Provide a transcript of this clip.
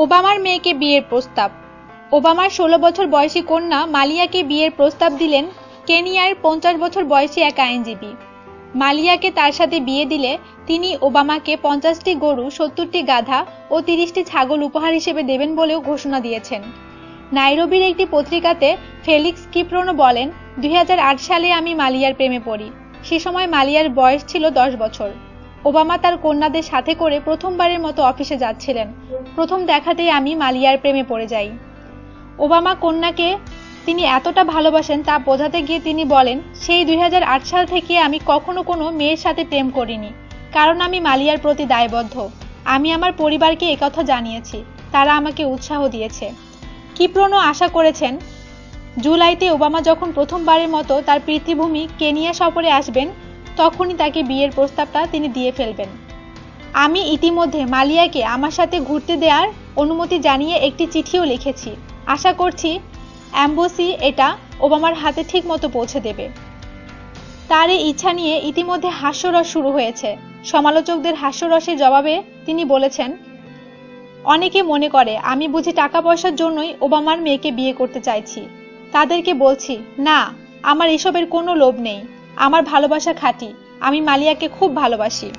ওবামার মেয়েকে বিয়ের প্রস্তাব। ওবামার ১৬ বছর বয়সী কন্যা মালিয়াকে বিয়ের প্রস্তাব দিলেন কেনিয়ার ৫০ বছর বয়সী এক আইনজীবী। মালিয়াকে তার সাথে বিয়ে দিলে তিনি ওবামাকে ৫০টি গরু, ৭০টি গাধা ও ৩০টি ছাগল উপহার হিসেবে দেবেন বলেও ঘোষণা দিয়েছেন। নাইরোবির একটি পত্রিকাতে ফেলিক্স কিপ্রোনো বলেন, ২০০৮ সালে আমি মালিয়ার প্রেমে পড়ি। সে সময় মালিয়ার বয়স ছিল ১০ বছর। ওবামা তার কন্যাদের সাথে করে প্রথমবারের মতো অফিসে যাচ্ছিলেন। প্রথম দেখাতেই আমি মালিয়ার প্রেমে পড়ে যাই। ওবামা কন্যাকে তিনি এতটা ভালোবাসেন তা বোঝাতে গিয়ে তিনি বলেন, সেই ২০০৮ সাল থেকে আমি কখনো কোনো মেয়ের সাথে প্রেম করিনি, কারণ আমি মালিয়ার প্রতি দায়বদ্ধ। আমি আমার পরিবারকে একথা জানিয়েছি, তারা আমাকে উৎসাহ দিয়েছে। কিপ্রোনো আশা করেছেন, জুলাইতে ওবামা যখন প্রথমবারের মতো তার পিতৃভূমি কেনিয়া সফরে আসবেন, তখনই তাকে বিয়ের প্রস্তাবটা তিনি দিয়ে ফেলবেন। আমি ইতিমধ্যে মালিয়াকে আমার সাথে ঘুরতে দেওয়ার অনুমতি জানিয়ে একটি চিঠিও লিখেছি। আশা করছি অ্যাম্বাসি এটা ওবামার হাতে ঠিক মতো পৌঁছে দেবে। তার এই ইচ্ছা নিয়ে ইতিমধ্যে হাস্যরস শুরু হয়েছে। সমালোচকদের হাস্যরসের জবাবে তিনি বলেছেন, অনেকে মনে করে আমি বুঝি টাকা পয়সার জন্যই ওবামার মেয়েকে বিয়ে করতে চাইছি। তাদেরকে বলছি, না, আমার এসবের কোনো লোভ নেই। আমার ভালোবাসা খাঁটি। আমি মালিয়াকে খুব ভালোবাসি।